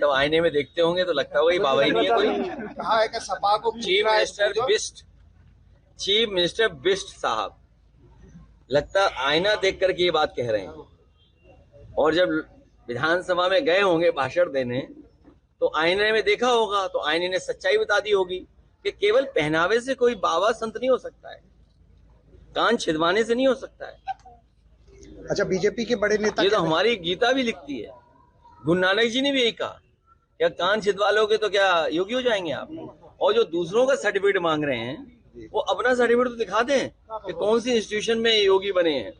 जब आईने में देखते होंगे तो लगता होगा ये बाबा ही नहीं है कोई। कहा है कि सपा को चीफ मिनिस्टर बिष्ट साहब लगता आईना देख करके ये बात कह रहे हैं। और जब विधानसभा में गए होंगे भाषण देने तो आईने में देखा होगा तो आईने ने सच्चाई बता दी होगी कि केवल पहनावे से कोई बाबा संत नहीं हो सकता है, कान छिदवाने से नहीं हो सकता है। अच्छा, बीजेपी के बड़े नेता ये तो हमारी गीता भी लिखती है, गुरु नानक जी ने भी यही कहा, क्या कान छिदवा लोगे तो क्या योगी हो जाएंगे आप। और जो दूसरों का सर्टिफिकेट मांग रहे हैं वो अपना सर्टिफिकेट तो दिखा दें कि कौन सी इंस्टीट्यूशन में योगी बने हैं।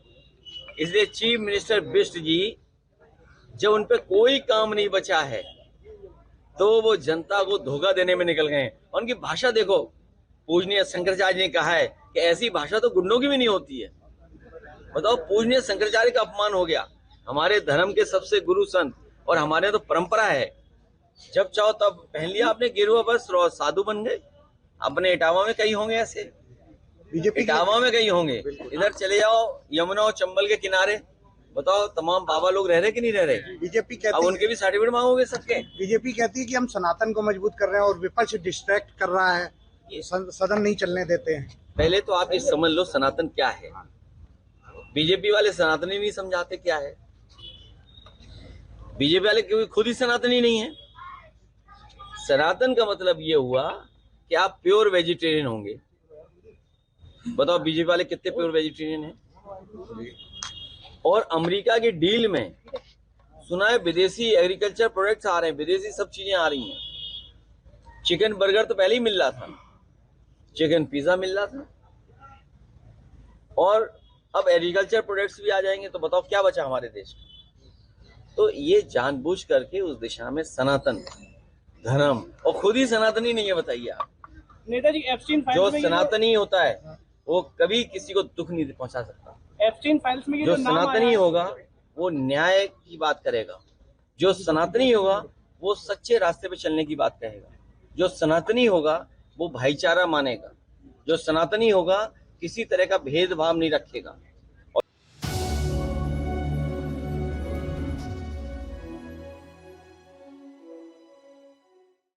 इसलिए चीफ मिनिस्टर बिष्ट जी जब उन पे कोई काम नहीं बचा है तो वो जनता को धोखा देने में निकल गए हैं। और उनकी भाषा देखो, पूजनीय शंकराचार्य ने कहा है कि ऐसी भाषा तो गुंडों की भी नहीं होती है। बताओ, पूजनीय शंकराचार्य का अपमान हो गया, हमारे धर्म के सबसे गुरु संत, और हमारे तो परंपरा है जब चाहो तब पहन लिया आपने गेरुआ वस्त्र और साधु बन गए। अपने इटावा में कई होंगे ऐसे, बीजेपी इटावा में कई होंगे, इधर चले जाओ यमुना और चंबल के किनारे, बताओ तमाम बाबा लोग रह रहे कि नहीं रह रहे। बीजेपी कहती अब उनके भी सर्टिफिकेट मांगोगे सबके। बीजेपी कहती है कि हम सनातन को मजबूत कर रहे हैं और विपक्ष डिस्ट्रैक्ट कर रहा है, सदन नहीं चलने देते हैं। पहले तो आप ये समझ लो सनातन क्या है। बीजेपी वाले सनातनी नहीं समझाते क्या है। बीजेपी वाले क्योंकि खुद ही सनातनी नहीं है। सनातन का मतलब ये हुआ कि आप प्योर वेजिटेरियन होंगे। बताओ बीजेपी वाले कितने प्योर वेजिटेरियन हैं। और अमेरिका की डील में सुना है विदेशी एग्रीकल्चर प्रोडक्ट्स आ रहे हैं, विदेशी सब चीजें आ रही हैं। चिकन बर्गर तो पहले ही मिल रहा था, चिकन पिज्जा मिल रहा था, और अब एग्रीकल्चर प्रोडक्ट्स भी आ जाएंगे। तो बताओ क्या बचा हमारे देश में। तो ये जानबूझ करके उस दिशा में सनातन धर्म, और खुद ही सनातनी नहीं है। बताइए आप, नेताजी एप्स्टीन फाइल्स जो में सनातनी होता है वो कभी किसी को दुख नहीं पहुंचा सकता। एप्स्टीन फाइल्स में जो सनातनी होगा वो न्याय की बात करेगा, जो सनातनी होगा वो सच्चे रास्ते पे चलने की बात कहेगा, जो सनातनी होगा वो भाईचारा मानेगा, जो सनातनी होगा किसी तरह का भेदभाव नहीं रखेगा।